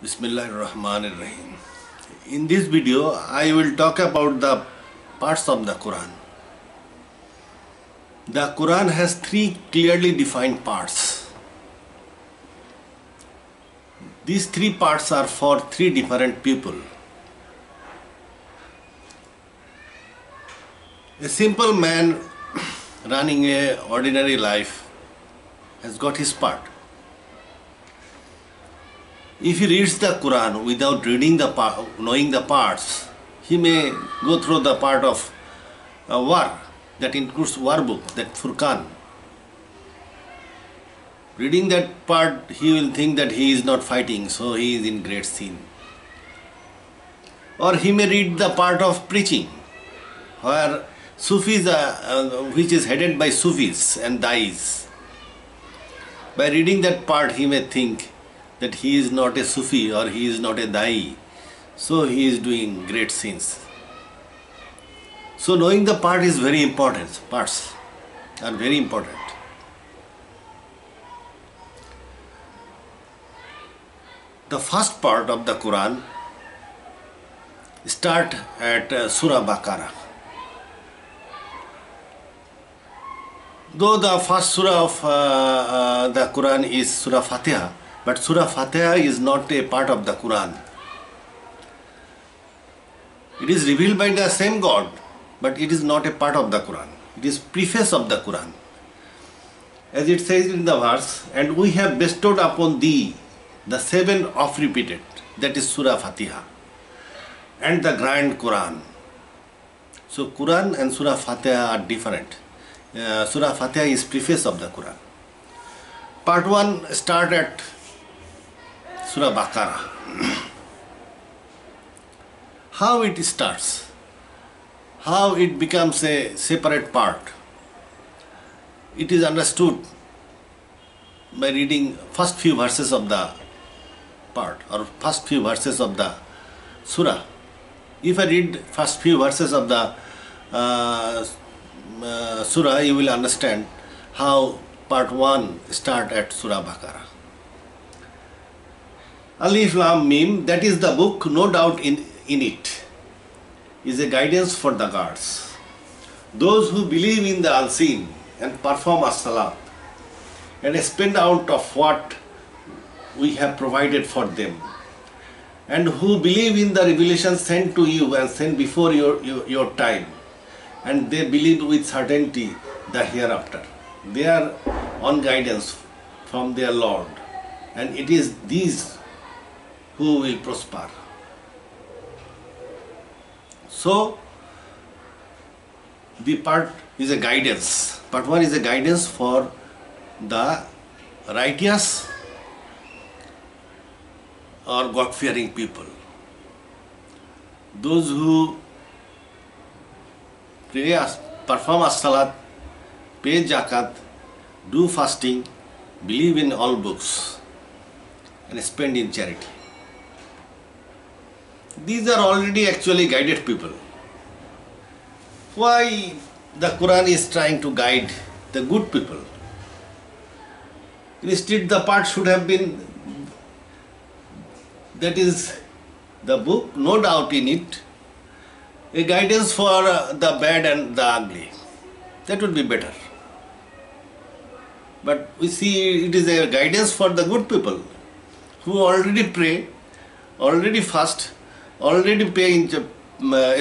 Bismillahirrahmanirrahim. In this video, I will talk about the parts of the Quran. The Quran has three clearly defined parts. These three parts are for three different people. A simple man running an ordinary life has got his part. If he reads the Quran without knowing the parts, he may go through the part of war, that includes war book, that Furqan. Reading that part, he will think that he is not fighting, so he is in great sin. Or he may read the part of preaching, where Sufis which is headed by Sufis and Dais. By reading that part, he may think that he is not a Sufi or he is not a Dai, so he is doing great sins. So knowing the part is very important. Parts are very important. The first part of the Quran start at Surah Baqarah. Though the first surah of the Quran is Surah Fatiha, but Surah Fatiha is not a part of the Quran. It is revealed by the same God, but it is not a part of the Quran. It is preface of the Quran. As it says in the verse, and we have bestowed upon thee the seven oft repeated, that is Surah Fatiha, and the grand Quran. So Quran and Surah Fatiha are different. Surah Fatiha is preface of the Quran. Part 1 start at Surah Baqarah. How it starts, how it becomes a separate part, it is understood by reading first few verses of the part or first few verses of the surah. If I read first few verses of the surah, you will understand how part 1 start at Surah Baqarah. Alif Lam Mim, that is the book, no doubt in it, is a guidance for the gods. Those who believe in the unseen and perform as-salat and spend out of what we have provided for them, and who believe in the revelation sent to you and sent before your time, and they believe with certainty the hereafter. They are on guidance from their Lord, and it is these who will prosper. So, the part is a guidance. Part 1 is a guidance for the righteous or God-fearing people. Those who pray, perform as-salat, pay zakat, do fasting, believe in all books, and spend in charity. These are already actually guided people. Why the Quran is trying to guide the good people? Instead, the part should have been, that is the book, no doubt in it, a guidance for the bad and the ugly. That would be better. But we see it is a guidance for the good people who already pray, already fast, already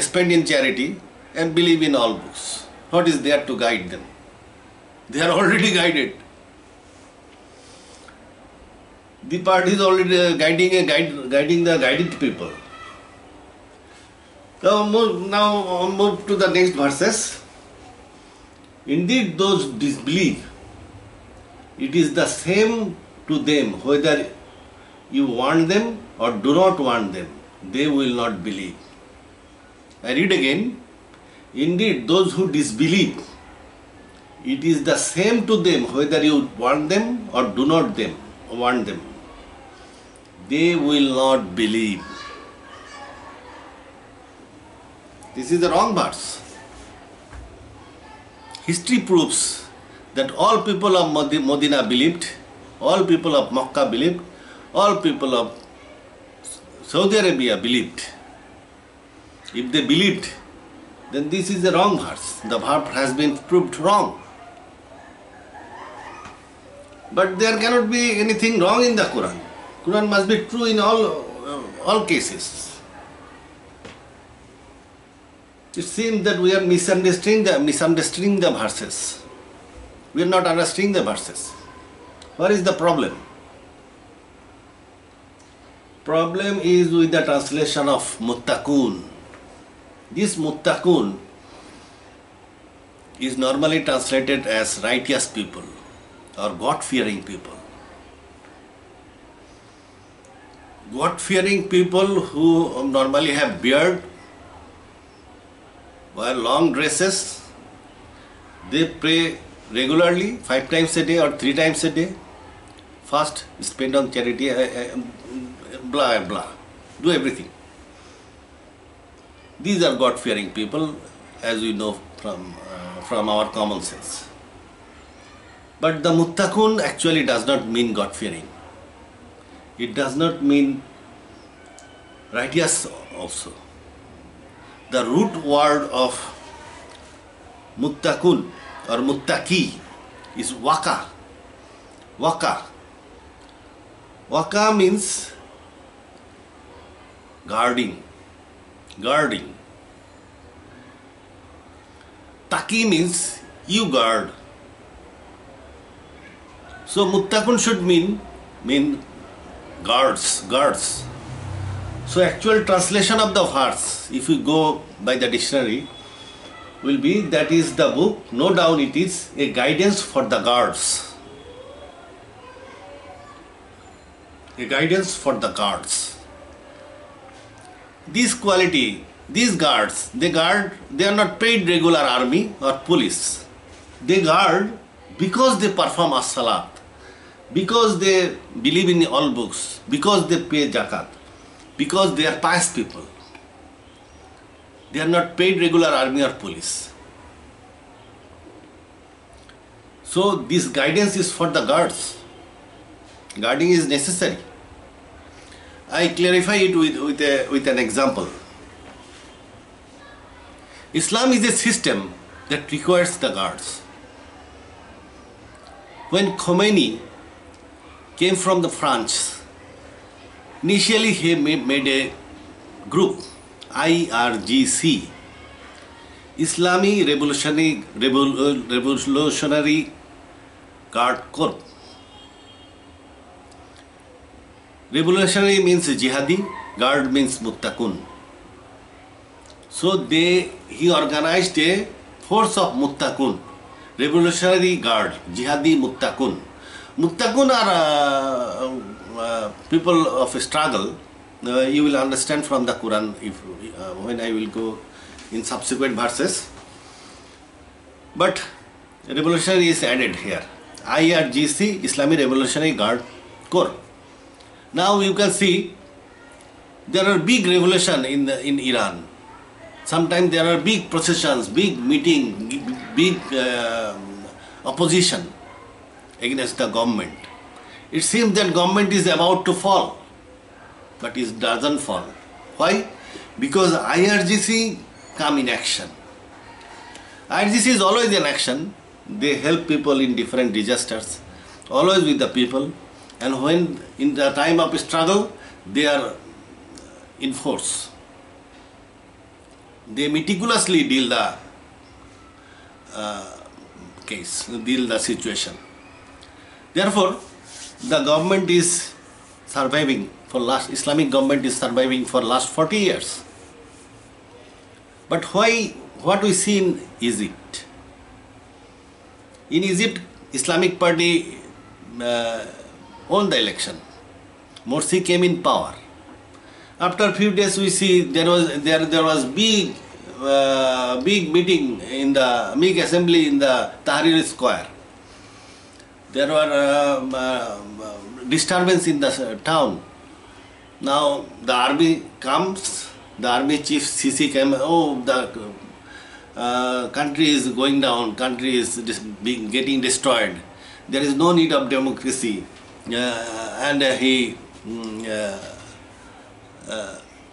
spend in charity and believe in all books. What is there to guide them? They are already guided. The part is already guiding the guided people. Now move to the next verses. Indeed, those disbelieve, it is the same to them whether you warn them or do not warn them. They will not believe. I read again. Indeed, those who disbelieve, it is the same to them whether you warn them or do not warn them. They will not believe. This is the wrong verse. History proves that all people of Medina believed, all people of Makkah believed, all people of Saudi Arabia believed. If they believed, then this is a wrong verse. The verse has been proved wrong. But there cannot be anything wrong in the Quran. Quran must be true in all cases. It seems that we are misunderstanding the verses. We are not understanding the verses. What is the problem? Problem is with the translation of muttaqun. This muttaqun is normally translated as righteous people or God-fearing people. God-fearing people who normally have beard, wear long dresses, they pray regularly 5 times a day or 3 times a day, fast, spend on charity, blah blah, do everything. These are God-fearing people, as we know from our common sense. But the muttaqun actually does not mean God-fearing. It does not mean righteous also. The root word of muttaqun or muttaqi is waka. Waka. Waka means guarding. Guarding. Taki means you guard. So muttaqun should mean guards. So actual translation of the verse, if we go by the dictionary, will be that is the book, no doubt it is a guidance for the guards. A guidance for the guards. This quality, these guards, they are not paid regular army or police. They guard because they perform as-salat, because they believe in all books, because they pay zakat, because they are pious people. They are not paid regular army or police. So this guidance is for the guards. Guarding is necessary. I clarify it with an example. Islam is a system that requires the guards. When Khomeini came from the France, initially he made a group, IRGC, Islamic Revolutionary Guard Corps. Revolutionary means jihadi, guard means muttaqun. So he organized a force of muttaqun, revolutionary guard, jihadi muttaqun. Muttaqun are people of struggle. You will understand from the Quran when I will go in subsequent verses. But revolutionary is added here. IRGC, Islamic Revolutionary Guard Corps. Now you can see there are big revolution in Iran. Sometimes there are big processions, big meeting, big opposition against the government. It seems that government is about to fall, but it doesn't fall. Why? Because IRGC come in action. IRGC is always in action. They help people in different disasters, always with the people. And when in the time of struggle, they are in force. They meticulously deal the case, deal the situation. Therefore, the government is surviving Islamic government is surviving for last 40 years. But what we see in Egypt? In Egypt, Islamic Party won the election. Morsi came in power. After a few days, we see there was big meeting in the big assembly in the Tahrir Square. There were disturbance in the town. Now the army comes. The army chief Sisi came. Oh, the country is going down. Country is getting destroyed. There is no need of democracy. And he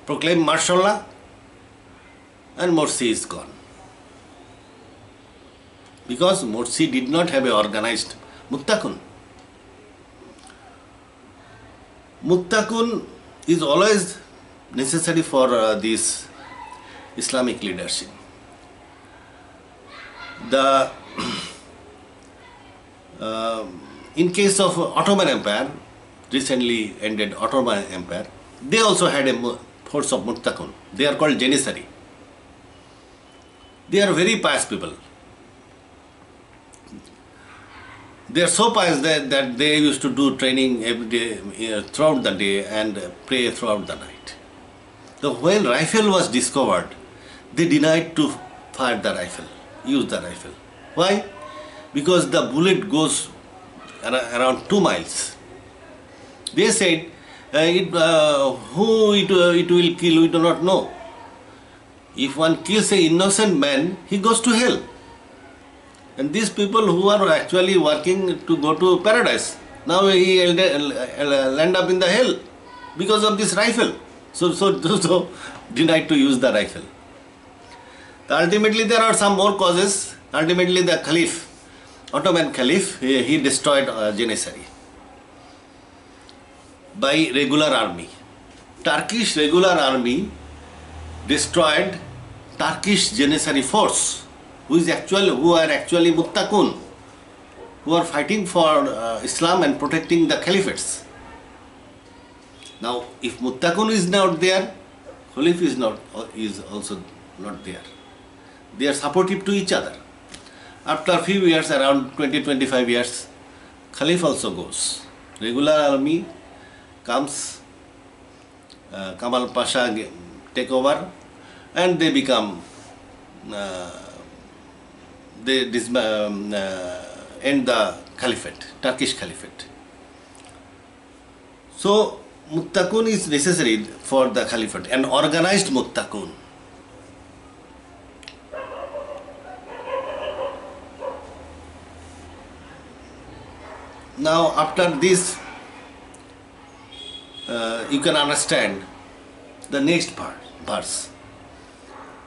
proclaimed martial law, and Morsi is gone. Because Morsi did not have a organized Muttaqun. Muttaqun is always necessary for this Islamic leadership. The in case of Ottoman Empire, recently ended Ottoman Empire, they also had a force of Muttaqun. They are called Janissary. They are very pious people. They are so pious that they used to do training every day, throughout the day, and pray throughout the night. So when rifle was discovered, they denied to fire the rifle, use the rifle. Why? Because the bullet goes around 2 miles. They said, who it will kill, we do not know. If one kills an innocent man, he goes to hell. And these people who are actually working to go to paradise, now he will end up in the hell because of this rifle. So denied to use the rifle. Ultimately, there are some more causes. Ultimately, the Caliph, Ottoman Caliph, he destroyed Janissary by regular army. Turkish regular army destroyed Turkish Janissary force, who are actually Muttaqun, who are fighting for Islam and protecting the caliphates. Now, if Muttaqun is not there, Khalif is also not there. They are supportive to each other. After a few years, around 20-25 years, Khalif also goes. Regular army comes, Kamal Pasha take over, and they become, end the caliphate, Turkish caliphate. So, Muttaqun is necessary for the caliphate, an organized Muttaqun. Now, after this, you can understand the next verse,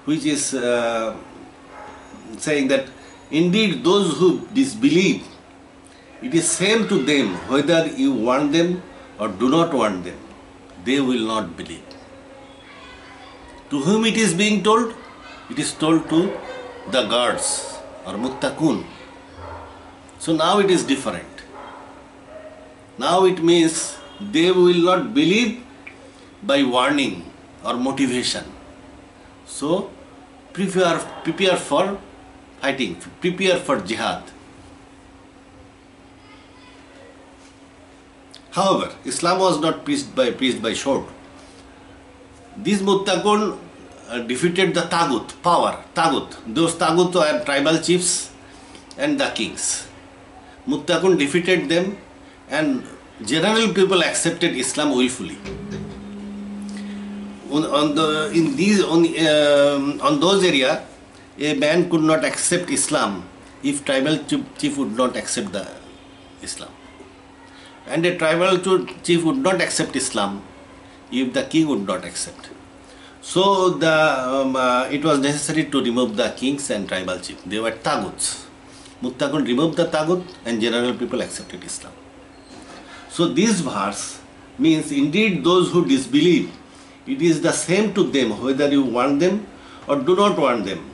which is saying that indeed those who disbelieve, it is same to them whether you warn them or do not warn them, they will not believe. To whom it is being told? It is told to the guards or Muttaqun. So now it is different. Now it means they will not believe by warning or motivation. So prepare for fighting, prepare for jihad. However, Islam was not preached by sword. These Muttaqun defeated the Tagut, power, Tagut. Those Tagut are tribal chiefs and the kings. Muttaqun defeated them, and general people accepted Islam willfully. On those areas, a man could not accept Islam if tribal chief would not accept the Islam, and a tribal chief would not accept Islam if the king would not accept. So it was necessary to remove the kings and tribal chiefs. They were Taguts. Muttaqun removed the Tagut, and general people accepted Islam. So this verse means indeed those who disbelieve, it is the same to them whether you warn them or do not warn them,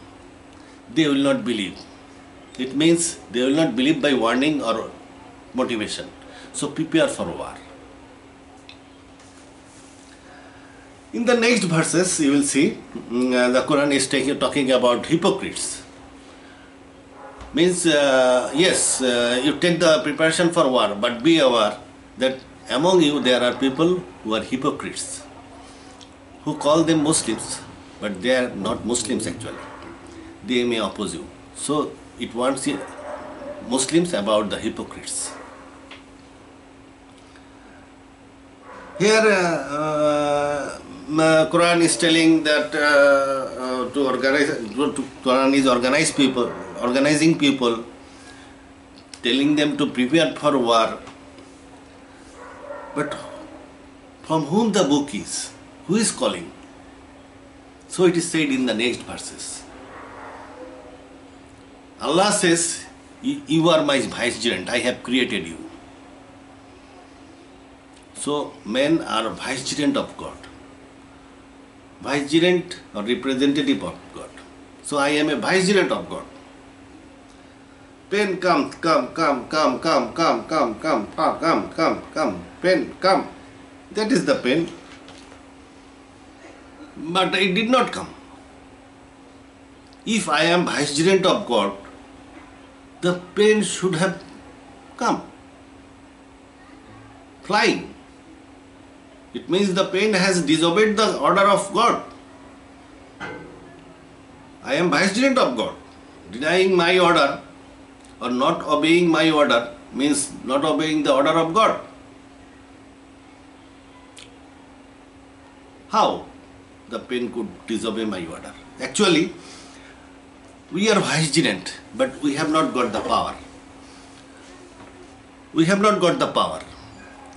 they will not believe. It means they will not believe by warning or motivation. So prepare for war. In the next verses you will see the Quran is talking about hypocrites. Means yes, you take the preparation for war, but be aware that among you there are people who are hypocrites, who call them Muslims, but they are not Muslims actually. They may oppose you. So it warns Muslims about the hypocrites. Here Quran is telling that Quran is organizing people, telling them to prepare for war. But from whom the book is? Who is calling? So it is said in the next verses. Allah says, you are my vicegerent, I have created you. So men are vicegerent of God. Vicegerent or representative of God. So I am a vicegerent of God. Pen, come. Pen, come. That is the pen. But it did not come. If I am vicegerent of God, the pen should have come. Flying. It means the pen has disobeyed the order of God. I am vicegerent of God. Denying my order or not obeying my order means not obeying the order of God. How the pen could disobey my order? Actually, we are vicegerent, but we have not got the power. We have not got the power.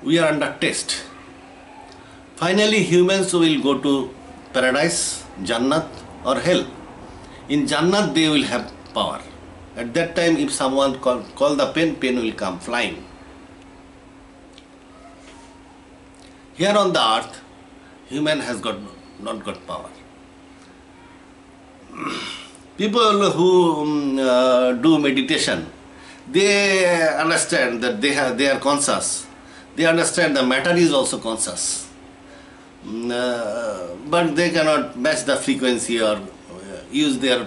We are under test. Finally, humans will go to paradise, Jannat or hell. In Jannat, they will have power. At that time, if someone call the pen, pen will come flying. Here on the earth, human has not got power. People who do meditation, they understand that they are conscious. They understand the matter is also conscious. But they cannot match the frequency or use their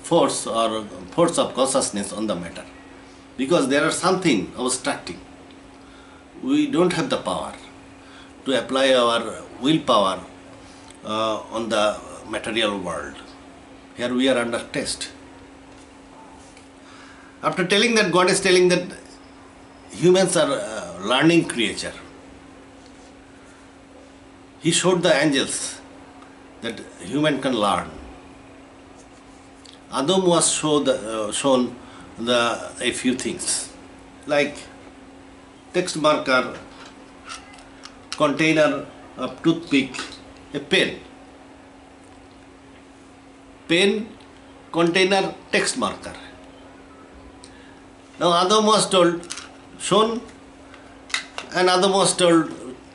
force of consciousness on the matter, because there is something obstructing. We don't have the power to apply our willpower on the material world. Here we are under test. After telling that, God is telling that humans are learning creature. He showed the angels that human can learn. Adam was shown a few things like text marker, container of toothpick, a pen. Pen, container, text marker. Now Adam was shown, and Adam was told,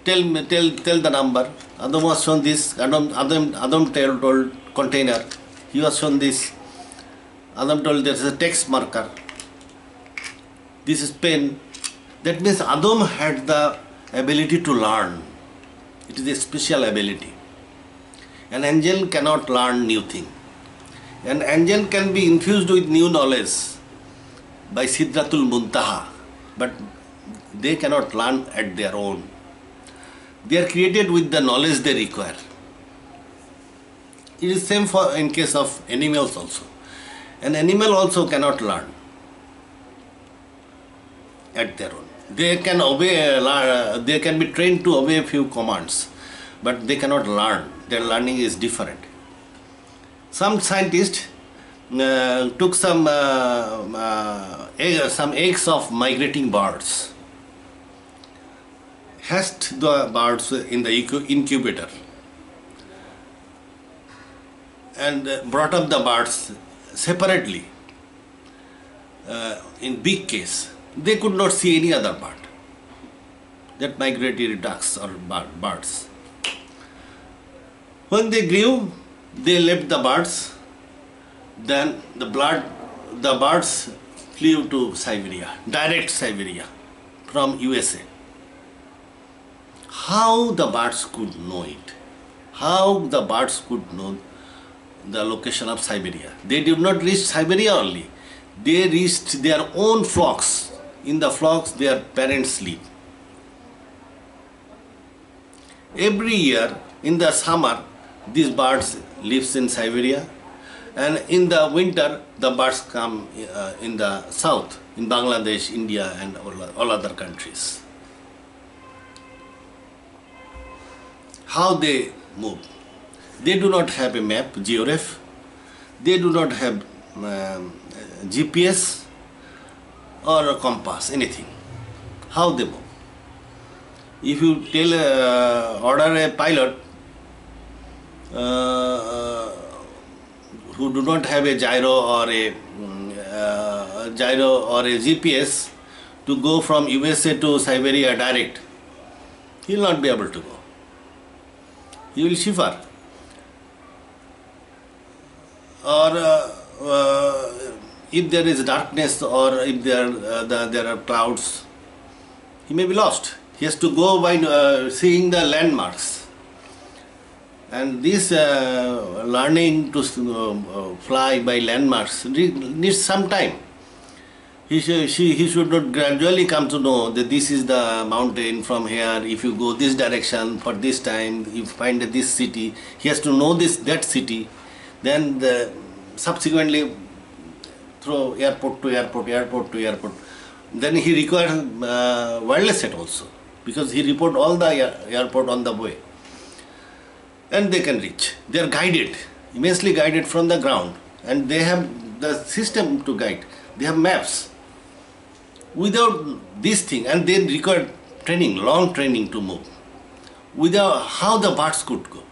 tell the number. Adam was shown this. Adam told container. He was shown this. Adam told there is a text marker. This is pen. That means Adam had the ability to learn. It is a special ability. An angel cannot learn new thing. An angel can be infused with new knowledge by Sidratul Muntaha, but they cannot learn at their own. They are created with the knowledge they require. It is same in case of animals also. An animal also cannot learn at their own. They can obey, they can be trained to obey a few commands, but they cannot learn. Their learning is different. Some scientists took some eggs of migrating birds, hatched the birds in the incubator, and brought up the birds separately in big case. They could not see any other bird, that migratory ducks or birds. When they grew, they left the birds. Then the birds flew to Siberia, direct Siberia from USA. How the birds could know it? How the birds could know the location of Siberia? They did not reach Siberia only. They reached their own flocks. In the flocks, their parents live. Every year in the summer, these birds live in Siberia, and in the winter, the birds come in the south, in Bangladesh, India, and all other countries. How they move? They do not have a map, georef. They do not have GPS or a compass, anything. How they move? If you order a pilot uh, who do not have a gyro or a GPS to go from USA to Siberia direct, he will not be able to go. He will shiver. Or if there is darkness, or if there are clouds, he may be lost. He has to go by seeing the landmarks. And this learning to fly by landmarks needs some time. He should not gradually come to know that this is the mountain from here. If you go this direction for this time, you find this city. He has to know that city. Then subsequently through airport to airport. Then he requires wireless set also, because he report all the airport on the way. And they can reach. They are guided, immensely guided from the ground, and they have the system to guide. They have maps. Without this thing, and they require training, long training to move. Without, how the birds could go?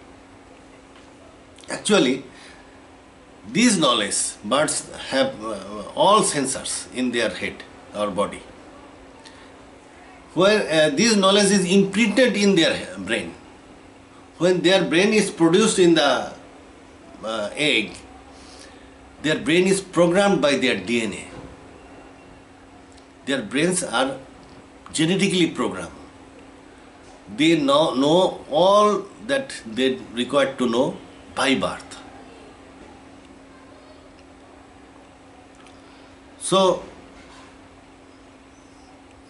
Actually, these knowledge, birds have all sensors in their head or body, where this knowledge is imprinted in their brain. When their brain is produced in the egg, their brain is programmed by their DNA. Their brains are genetically programmed. They know all that they require to know by birth. So,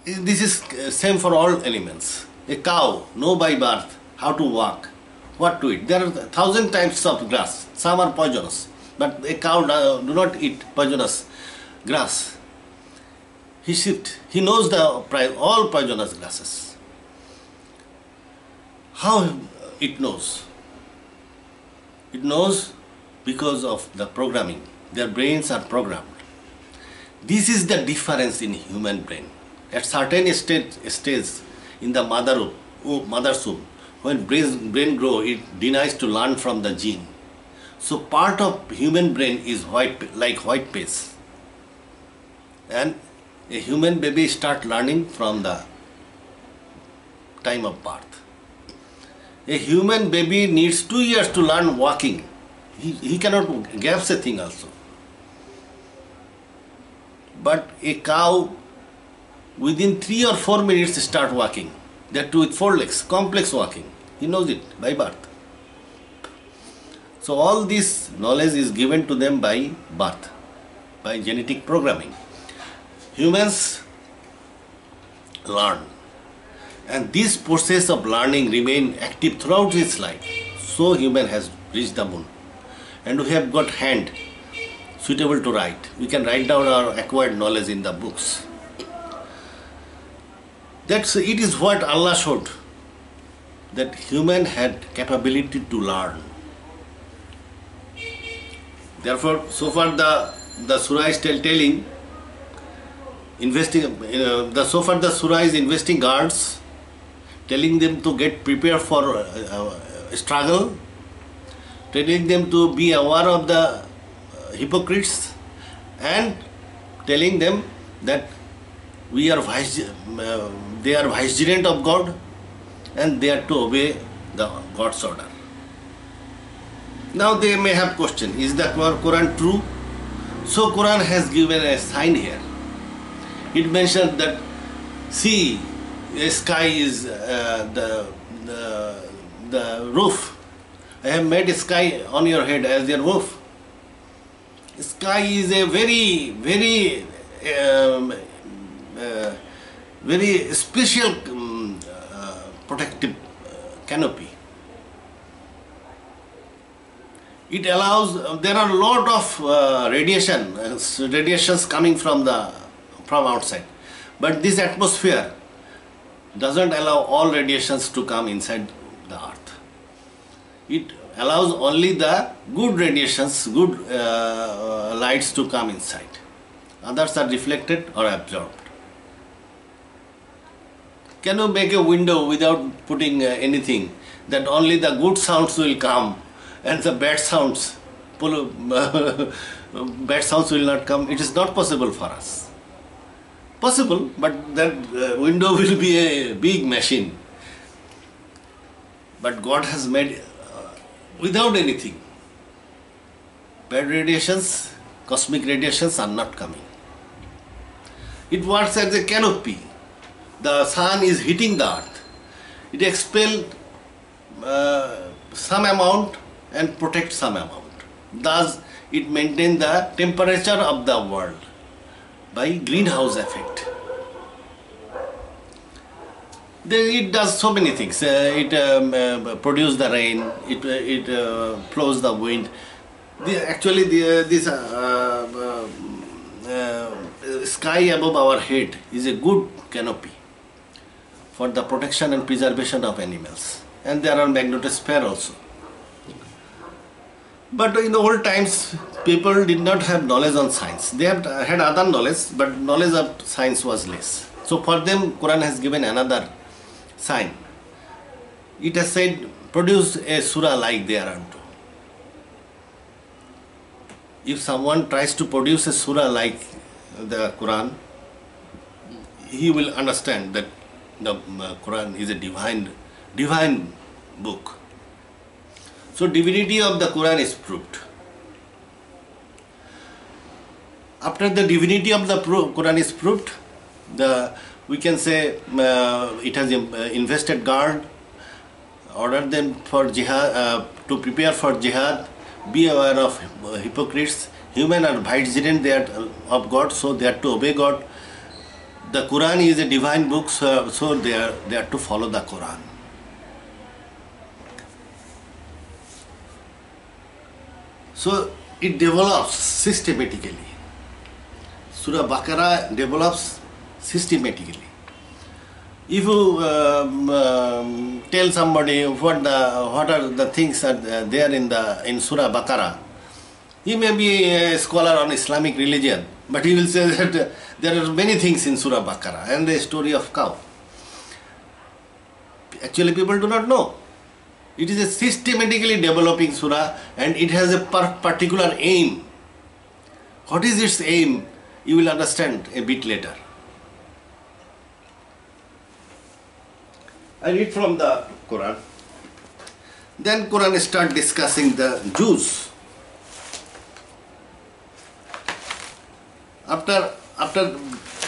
this is same for all animals. A cow know by birth how to walk, what to eat. There are 1,000 types of grass. Some are poisonous, but a cow do not eat poisonous grass. He knows all poisonous grasses. How it knows? It knows because of the programming. Their brains are programmed. This is the difference in human brain. At certain stage in the mother's womb, when brain grow, it denies to learn from the gene. So part of human brain is like white paste. And a human baby start learning from the time of birth. A human baby needs 2 years to learn walking. He cannot grasp a thing also. But a cow within 3 or 4 minutes start walking. That too with 4 legs, complex walking. He knows it by birth. So all this knowledge is given to them by birth, by genetic programming. Humans learn, and this process of learning remain active throughout his life. So human has reached the moon, and we have got hand suitable to write. We can write down our acquired knowledge in the books. It is what Allah showed, that human had capability to learn. Therefore, so far the surah is telling, the surah is investing guards, telling them to get prepared for struggle, telling them to be aware of the hypocrites, and telling them that they are vicegerent of God, and they are to obey the God's order. Now they may have question: is the Quran true? So Quran has given a sign here. It mentioned that, see, the sky is the roof. I have made a sky on your head as your roof. Sky is a very, very, very special protective canopy. It allows, there are a lot of radiations coming from outside, but this atmosphere doesn't allow all radiations to come inside the earth. It allows only the good radiations, good lights to come inside. Others are reflected or absorbed. Can you make a window without putting anything, that only the good sounds will come and the bad sounds, bad sounds will not come. It is not possible for us. Possible, but that window will be a big machine. But God has made without anything. Bad radiations, cosmic radiations are not coming. It works as a canopy. The sun is hitting the earth. It expels some amount and protects some amount. Thus, it maintains the temperature of the world by greenhouse effect. Then it does so many things. It produces the rain. It flows the wind. This sky above our head is a good canopy for the protection and preservation of animals. And there are magnetosphere also. But in the old times, people did not have knowledge on science. They had other knowledge, but knowledge of science was less. So for them, Quran has given another sign. It has said, produce a surah like thereunto. If someone tries to produce a surah like the Quran, he will understand that the Quran is a divine book. So divinity of the Quran is proved. After the divinity of the Quran is proved, we can say it has invested guard, ordered them for jihad, to prepare for jihad, be aware of hypocrites. Human are vigilant, they are of God, so they are to obey God. The Quran is a divine book, so they are to follow the Quran. So it develops systematically. Surah Baqarah develops systematically. If you tell somebody what are the things that are there in Surah Baqarah, he may be a scholar on Islamic religion, but he will say that there are many things in Surah Baqarah and the story of cow. Actually, people do not know. It is a systematically developing surah and it has a particular aim. What is its aim? You will understand a bit later. I read from the Quran. Then Quran start discussing the Jews. After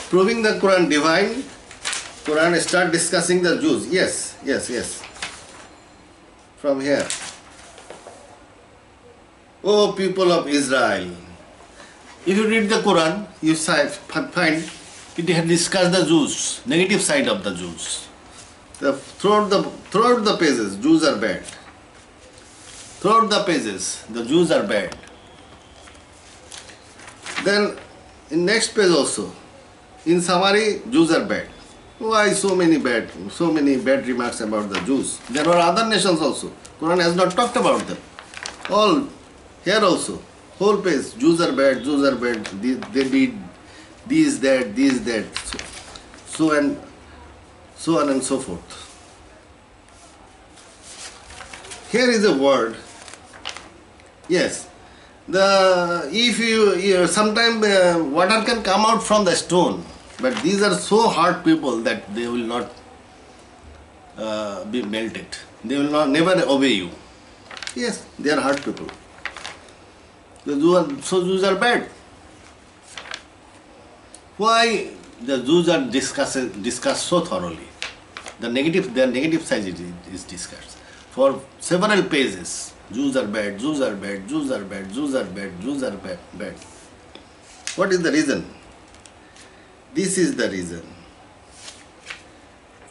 proving the Quran divine, Quran start discussing the Jews. Yes. From here. O people of Israel. If you read the Quran, you find it has discussed the Jews, negative side of the Jews. Throughout the pages, Jews are bad. Throughout the pages, the Jews are bad. Then, in next page also, in summary, Jews are bad. Why so many bad remarks about the Jews? There are other nations also. Quran has not talked about them. All, here also, whole page, Jews are bad, they did this, that, so on and so forth. Here is a word. Yes, sometimes water can come out from the stone, but these are so hard people that they will not be melted. They will never obey you. Yes, they are hard people. Jews are bad. Why the Jews are discussed so thoroughly? Their negative side is discussed for several pages. Jews are bad. Jews are bad. Jews are bad. Jews are bad. Jews are bad. What is the reason? This is the reason.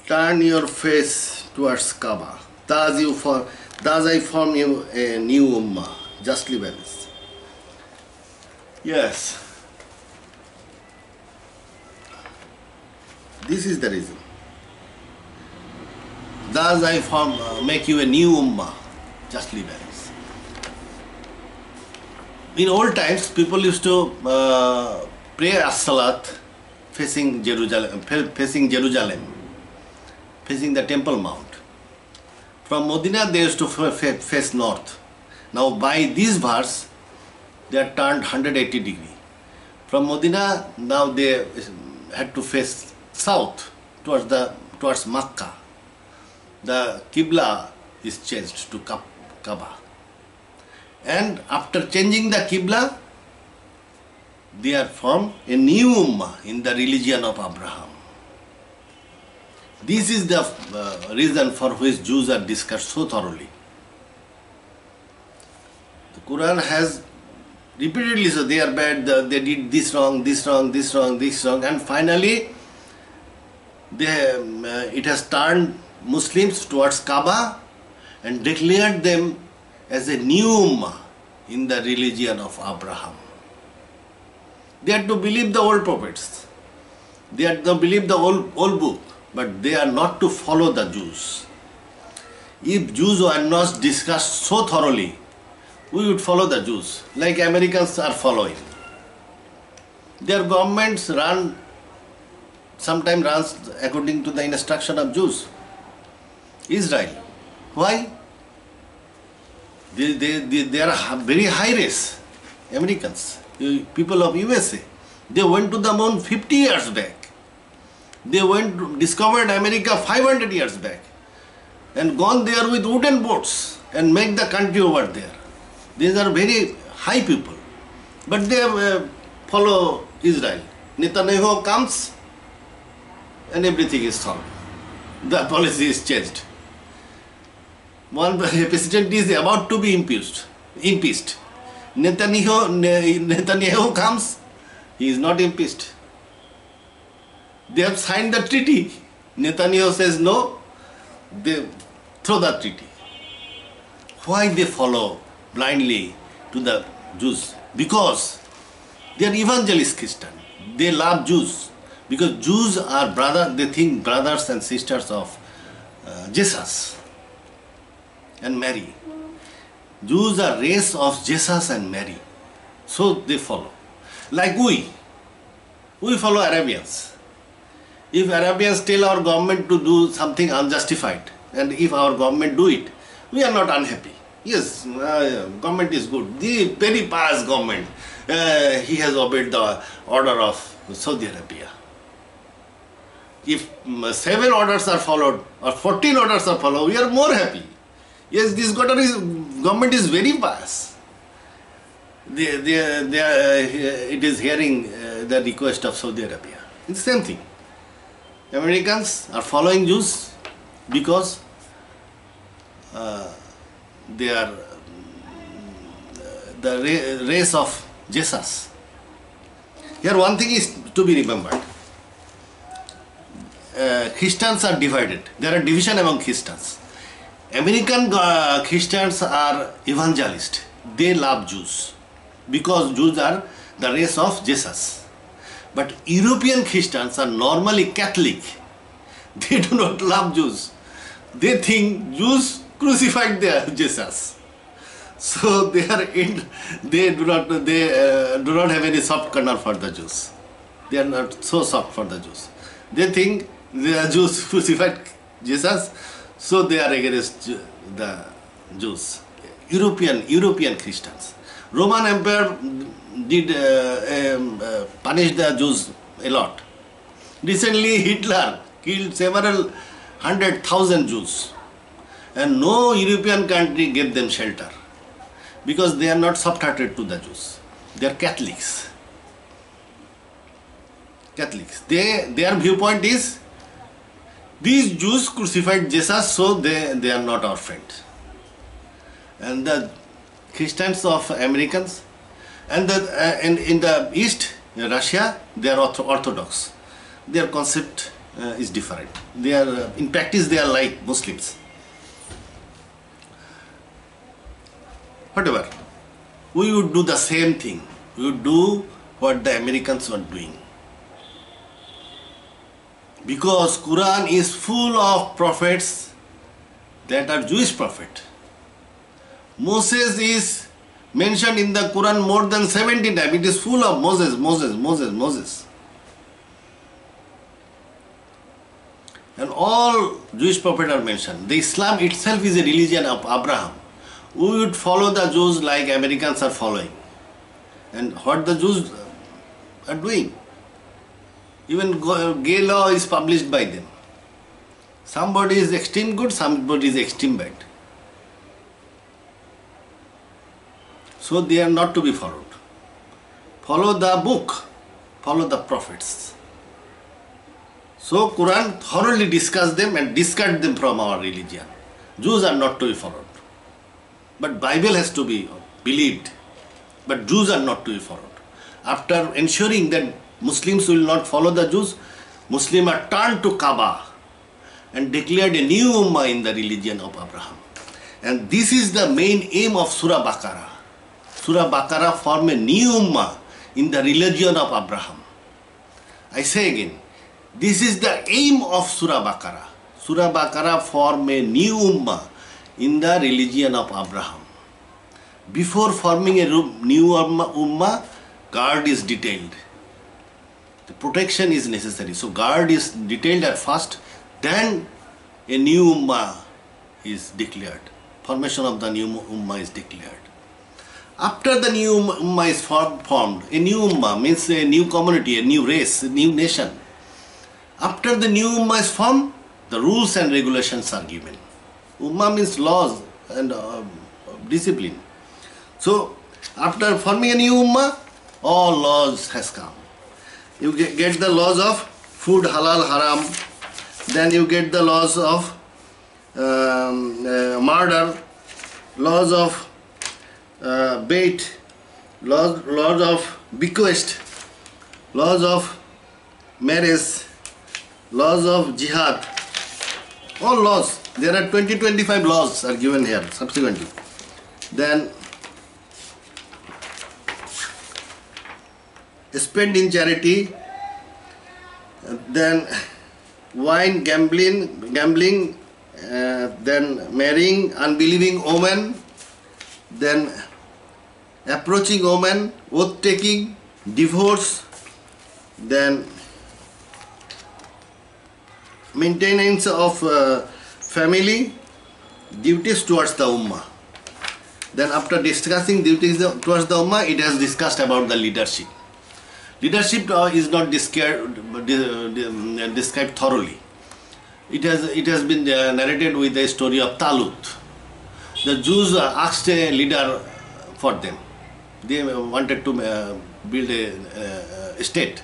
Turn your face towards Kaaba. Thus I form you a new ummah, justly balanced. Yes. This is the reason. Thus I make you a new ummah, justly balanced. In old times, people used to pray as-salat facing Jerusalem, facing the Temple Mount. From Medina, they used to face north, Now by this verse, they are turned 180 degree. From Medina, now they had to face south towards Makkah. The Qibla is changed to Kaaba. And after changing the Qibla, they are formed a new Ummah in the religion of Abraham. This is the reason for which Jews are discussed so thoroughly. The Quran has repeatedly said they are bad, they did this wrong, this wrong, this wrong, this wrong, and finally it has turned Muslims towards Kaaba and declared them as a new Ummah in the religion of Abraham. They had to believe the old prophets. They had to believe the old book, but they are not to follow the Jews. If Jews were not discussed so thoroughly, we would follow the Jews, like Americans are following. Their governments sometimes runs according to the instruction of Jews. Israel. Why? They are very high race, Americans, people of USA. They went to the moon 50 years back. They discovered America 500 years back and gone there with wooden boats and make the country over there. These are very high people, but they follow Israel. Netanyahu comes and everything is solved. The policy is changed. One president is about to be impeached. Netanyahu comes, he is not impeached. They have signed the treaty. Netanyahu says no, they throw the treaty. Why they follow blindly to the Jews? Because they are evangelist Christian. They love Jews. Because Jews are they think brothers and sisters of Jesus and Mary. Jews are race of Jesus and Mary. So they follow. Like we follow Arabians. If Arabians tell our government to do something unjustified, and if our government do it, we are not unhappy. Yes, government is good. The very pious government, he has obeyed the order of Saudi Arabia. If 7 orders are followed or 14 orders are followed, we are more happy. Yes, this government is very pious. It is hearing the request of Saudi Arabia. It's the same thing. Americans are following Jews because they are the race of Jesus. Here one thing is to be remembered. Christians are divided. There are division among Christians. American Christians are evangelists. They love Jews because Jews are the race of Jesus. But European Christians are normally Catholic. They do not love Jews. They think Jews crucified their Jesus. So they do not have any soft corner for the Jews. They are not so soft for the Jews. They think the Jews crucified Jesus, so they are against the Jews. European Christians. Roman Empire did punish the Jews a lot. Recently Hitler killed several 100,000 Jews, and no European country gave them shelter because they are not soft-hearted to the Jews. They are Catholics. Their viewpoint is these Jews crucified Jesus, so they are not our friends. And the Christians of Americans and in the East, Russia, they are Orthodox. Their concept is different. They are in practice they are like Muslims. Whatever, we would do the same thing. We would do what the Americans were doing. Because Quran is full of prophets that are Jewish prophets. Moses is mentioned in the Quran more than 70 times. It is full of Moses. And all Jewish prophets are mentioned. The Islam itself is a religion of Abraham. we would follow the Jews like Americans are following. And what the Jews are doing. Even gay law is published by them. Somebody is extreme good, somebody is extreme bad. So they are not to be followed. Follow the book, follow the prophets. So Quran thoroughly discuss them and discard them from our religion. Jews are not to be followed. But Bible has to be believed. But Jews are not to be followed. After ensuring that Muslims will not follow the Jews, Muslims are turned to Kaaba and declared a new ummah in the religion of Abraham. And this is the main aim of Surah Baqarah. Surah Baqarah form a new ummah in the religion of Abraham. I say again, this is the aim of Surah Baqarah. Surah Baqarah form a new ummah in the religion of Abraham. Before forming a new ummah, guard is detailed. The protection is necessary. So guard is detailed at first, then a new ummah is declared. Formation of the new ummah is declared. After the new ummah is formed, a new ummah means a new community, a new race, a new nation. After the new ummah is formed, the rules and regulations are given. Ummah means laws and discipline. So after forming a new ummah, all laws has come. You get the laws of food, halal, haram. Then you get the laws of murder, laws of bait, laws of bequest, laws of marriage, laws of jihad. All laws. There are 20-25 laws are given here subsequently. Then spend in charity, then wine, gambling, then marrying unbelieving women, then approaching women, oath taking, divorce, then maintenance of family, duties towards the ummah. Then after discussing duties towards the ummah, it has discussed about the leadership. Leadership is not described thoroughly. It has been narrated with the story of Talut. The Jews asked a leader for them. They wanted to build a state.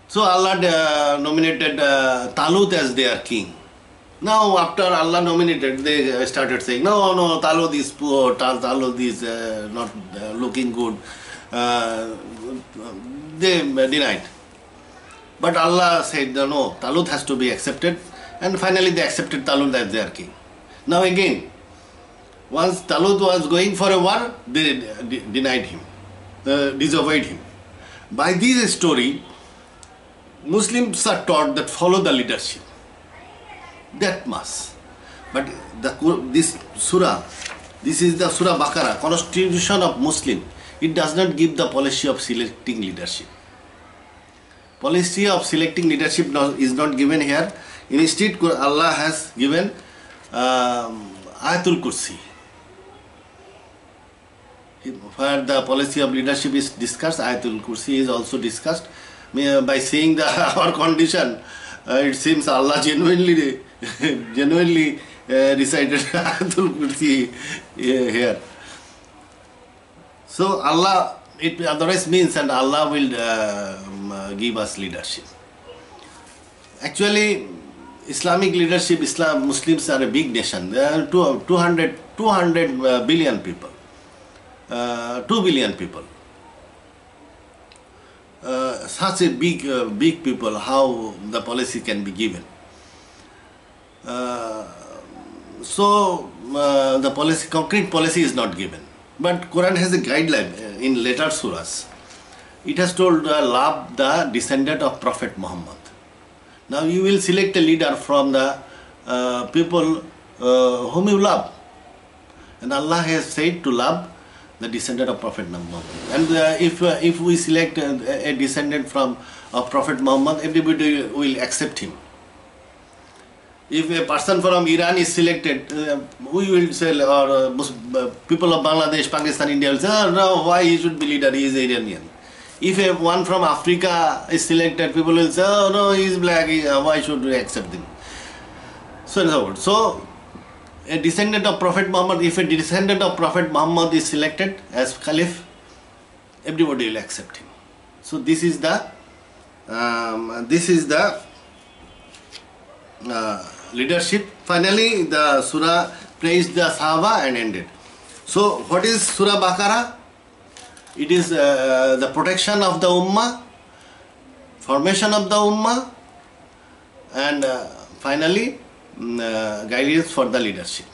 So Allah nominated Talut as their king. Now after Allah nominated, they started saying, no, Talut is poor, Talut is not looking good. They denied. But Allah said, no, Talut has to be accepted. And finally they accepted Talut as their king. Now again, once Talut was going for a war, they denied him, disobeyed him. By this story, Muslims are taught that follow the leadership. That must. But this surah, this is the Surah Baqarah, constitution of Muslim. It does not give the policy of selecting leadership. Policy of selecting leadership is not given here. Instead, Allah has given Ayatul Kursi. Where the policy of leadership is discussed, Ayatul Kursi is also discussed. By seeing our condition, it seems Allah genuinely recited Ayatul Kursi here. So Allah, it otherwise means, and Allah will give us leadership. Actually, Islamic leadership, Muslims are a big nation. There are 200 billion people. 2 billion people. Such a big people, how the policy can be given. So the policy, concrete policy is not given. But Quran has a guideline in later surahs. It has told love the descendant of Prophet Muhammad. Now you will select a leader from the people whom you love. And Allah has said to love the descendant of Prophet Muhammad. And if we select a descendant from Prophet Muhammad, everybody will accept him. If a person from Iran is selected, we will say, or people of Bangladesh, Pakistan, India will say, oh, no, why he should be leader, he is Iranian. If one from Africa is selected, people will say, oh no, he is black, why should we accept him? So in other words, so a descendant of Prophet Muhammad, if a descendant of Prophet Muhammad is selected as Caliph, everybody will accept him. So this is the leadership. Finally, the surah praised the Sahaba and ended. So what is Surah Baqarah? It is the protection of the Ummah, formation of the Ummah, and finally guidance for the leadership.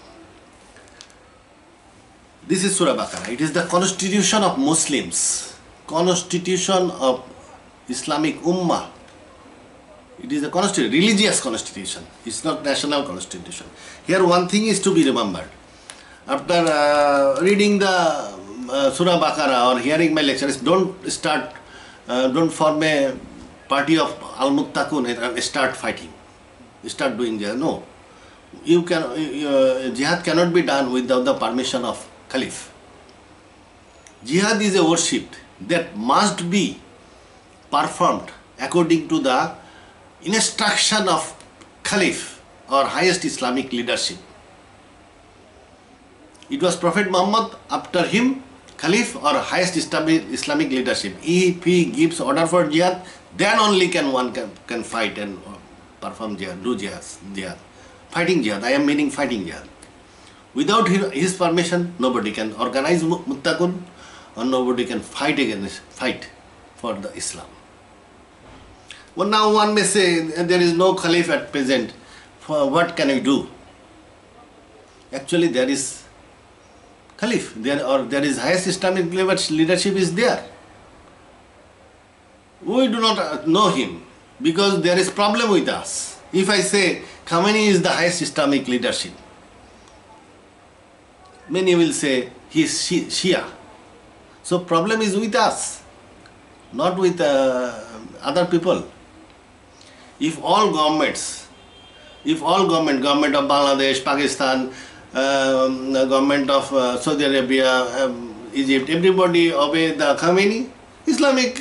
This is Surah Baqarah. It is the constitution of Muslims, constitution of Islamic Ummah. It is a constitution, religious constitution. It's not national constitution. Here one thing is to be remembered. After reading the Surah Baqarah or hearing my lectures, don't form a party of Al-Muttaqun and start fighting. Start doing jihad. No. Jihad cannot be done without the permission of Caliph. Jihad is a worship that must be performed according to the instruction of Caliph or highest Islamic leadership. It was Prophet Muhammad, after him Caliph or highest Islamic leadership. If he gives order for jihad, then only one can fight and perform jihad, do jihad. Fighting jihad, I am meaning fighting jihad. Without his permission, nobody can organize Muttaqun or nobody can fight for the Islam. Well, now one may say there is no Caliph at present. What can we do? Actually, there is Caliph, there is highest Islamic leadership is there. We do not know him because there is problem with us. If I say Khamenei is the highest Islamic leadership, many will say he is Shia. So problem is with us, not with other people. If all government of Bangladesh, Pakistan, government of Saudi Arabia, Egypt, everybody obey the Khamenei, Islamic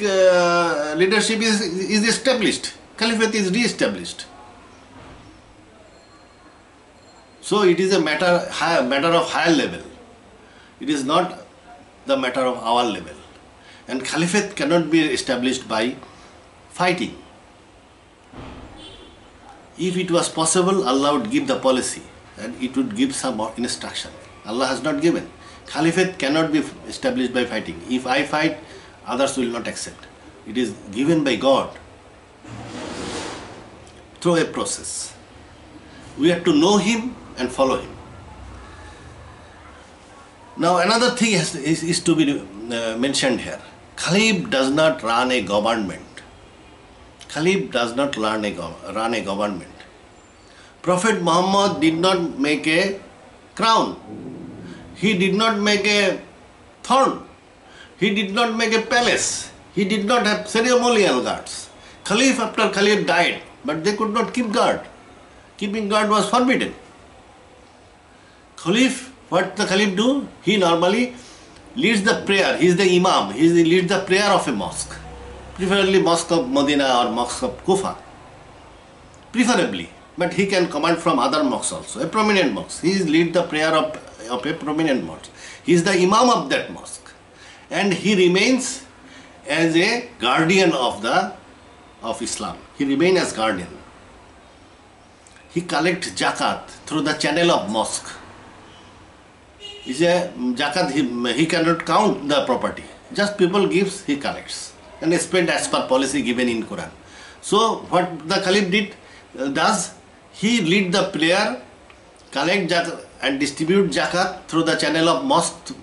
leadership is established, Caliphate is re-established. So it is a matter of higher level. It is not the matter of our level. And Caliphate cannot be established by fighting. If it was possible, Allah would give the policy and it would give some instruction. Allah has not given. Caliphate cannot be established by fighting. If I fight, others will not accept. It is given by God through a process. We have to know Him and follow Him. Now another thing is to be mentioned here. Caliph does not run a government. Caliph does not run a government. Prophet Muhammad did not make a crown. He did not make a throne. He did not make a palace. He did not have ceremonial guards. Caliph after Caliph died, but they could not keep guard. Keeping guard was forbidden. Caliph, what the Caliph do? He normally leads the prayer. He is the Imam. He leads the prayer of a mosque. Preferably mosque of Medina or mosque of Kufa. Preferably. But he can command from other mosques also. A prominent mosque. He leads the prayer of a prominent mosque. He is the Imam of that mosque. And he remains as a guardian of Islam. He remains as guardian. He collects zakat through the channel of mosque. Is a zakat, he cannot count the property. Just people gives, he collects and spend as per policy given in Quran. So what the Caliph does, he lead the prayer, collect zakat and distribute zakat through the channel of mosque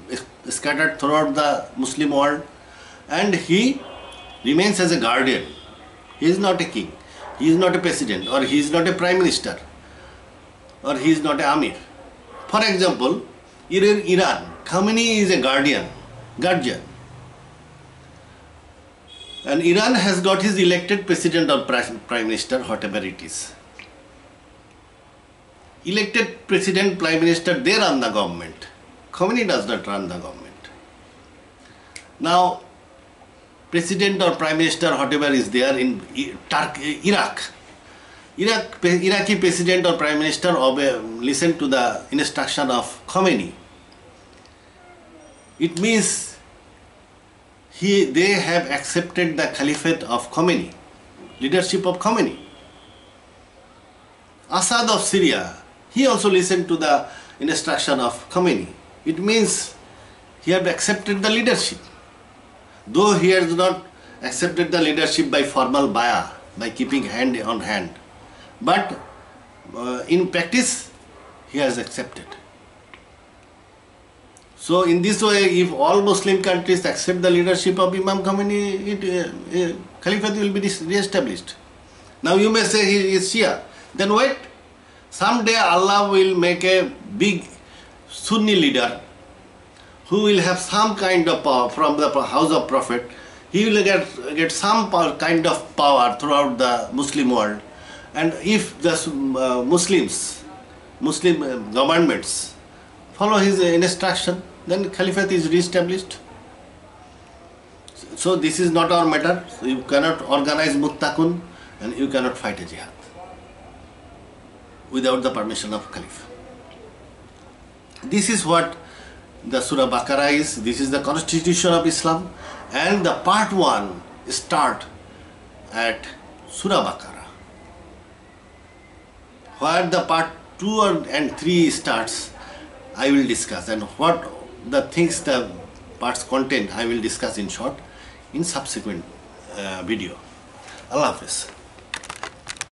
scattered throughout the Muslim world, and he remains as a guardian. He is not a king, he is not a president, or he is not a prime minister, or he is not an Amir. For example, in Iran, Khamenei is a guardian. And Iran has got his elected president or prime minister, whatever it is. elected president, prime minister, they run the government. Khomeini does not run the government. Now, president or prime minister, whatever is there in Iraq, Iraqi president or prime minister listen to the instruction of Khomeini. It means they have accepted the caliphate of Khomeini, leadership of Khomeini. Assad of Syria, he also listened to the instruction of Khomeini. It means he had accepted the leadership. Though he has not accepted the leadership by formal bay'ah, by keeping hand on hand, but in practice he has accepted. So in this way, if all Muslim countries accept the leadership of Imam Khomeini, Caliphate will be re-established. Now you may say he is Shia. Then wait, someday Allah will make a big Sunni leader who will have some kind of power from the house of Prophet. He will get some kind of power throughout the Muslim world. And if the Muslim governments follow his instruction, then Caliphate is re-established. So this is not our matter. So you cannot organize Muttaqun and you cannot fight a jihad without the permission of Caliph. This is what the Surah Baqarah is. This is the constitution of Islam, and the part 1 start at Surah Baqarah. Where the part 2 and 3 starts, I will discuss, and what the things the parts contain I will discuss in short in subsequent video. Allah Hafiz.